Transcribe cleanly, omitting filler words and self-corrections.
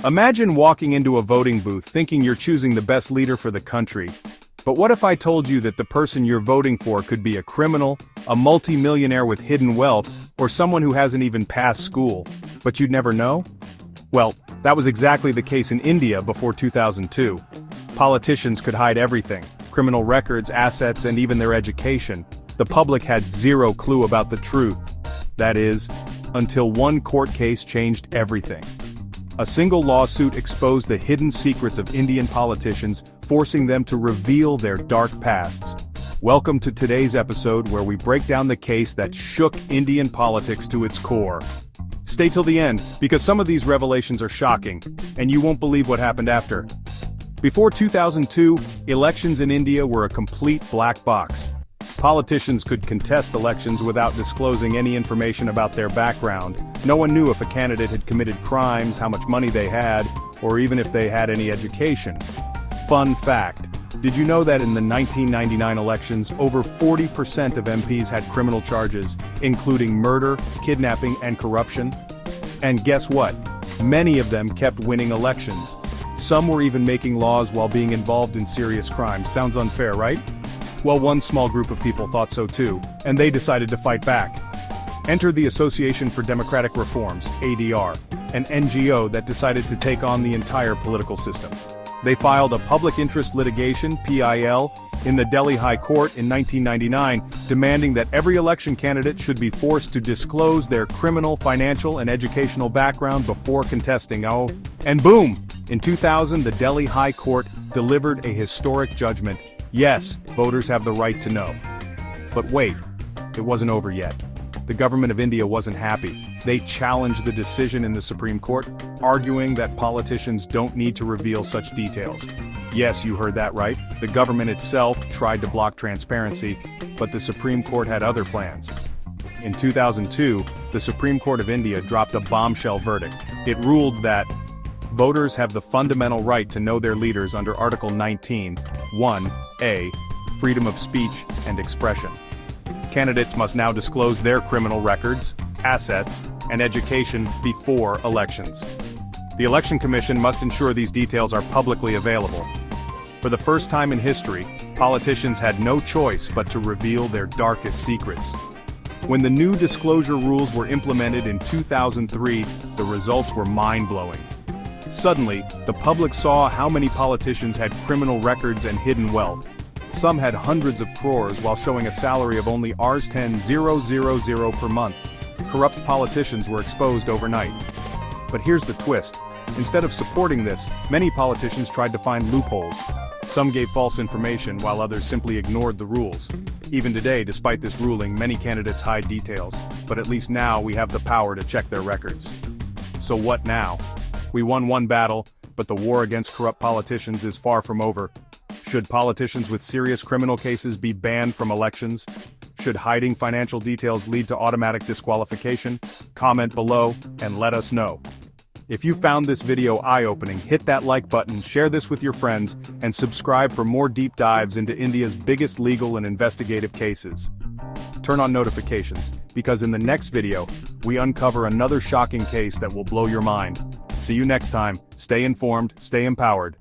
Imagine walking into a voting booth thinking you're choosing the best leader for the country. But what if I told you that the person you're voting for could be a criminal, a multi-millionaire with hidden wealth, or someone who hasn't even passed school, but you'd never know? Well, that was exactly the case in India before 2002. Politicians could hide everything: criminal records, assets, and even their education. The public had zero clue about the truth. That is, until one court case changed everything. A single lawsuit exposed the hidden secrets of Indian politicians, forcing them to reveal their dark pasts. Welcome to today's episode where we break down the case that shook Indian politics to its core. Stay till the end, because some of these revelations are shocking, and you won't believe what happened after. Before 2002, elections in India were a complete black box. Politicians could contest elections without disclosing any information about their background. No one knew if a candidate had committed crimes, how much money they had, or even if they had any education. Fun fact: did you know that in the 1999 elections, over 40% of MPs had criminal charges, including murder, kidnapping, and corruption? And guess what? Many of them kept winning elections. Some were even making laws while being involved in serious crimes. Sounds unfair, right? Well, one small group of people thought so too, and they decided to fight back. Enter the Association for Democratic Reforms, ADR, an NGO that decided to take on the entire political system. They filed a public interest litigation, PIL, in the Delhi High Court in 1999, demanding that every election candidate should be forced to disclose their criminal, financial, and educational background before contesting. And boom! In 2000, the Delhi High Court delivered a historic judgment. Yes, voters have the right to know. But wait, it wasn't over yet. The government of India wasn't happy. They challenged the decision in the Supreme Court, arguing that politicians don't need to reveal such details. Yes, you heard that right. The government itself tried to block transparency, but the Supreme Court had other plans. In 2002, the Supreme Court of India dropped a bombshell verdict. It ruled that voters have the fundamental right to know their leaders under Article 19, 1A, freedom of speech and expression. Candidates must now disclose their criminal records, assets, and education before elections. The Election Commission must ensure these details are publicly available. For the first time in history, politicians had no choice but to reveal their darkest secrets. When the new disclosure rules were implemented in 2003, the results were mind-blowing. Suddenly, the public saw how many politicians had criminal records and hidden wealth. Some had hundreds of crores while showing a salary of only Rs 10,000 per month. Corrupt politicians were exposed overnight. But here's the twist. Instead of supporting this, many politicians tried to find loopholes. Some gave false information while others simply ignored the rules. Even today, despite this ruling, many candidates hide details, but at least now we have the power to check their records. So what now? We won one battle, but the war against corrupt politicians is far from over. Should politicians with serious criminal cases be banned from elections? Should hiding financial details lead to automatic disqualification? Comment below and let us know. If you found this video eye-opening, hit that like button, share this with your friends, and subscribe for more deep dives into India's biggest legal and investigative cases. Turn on notifications, because in the next video, we uncover another shocking case that will blow your mind. See you next time. Stay informed, stay empowered.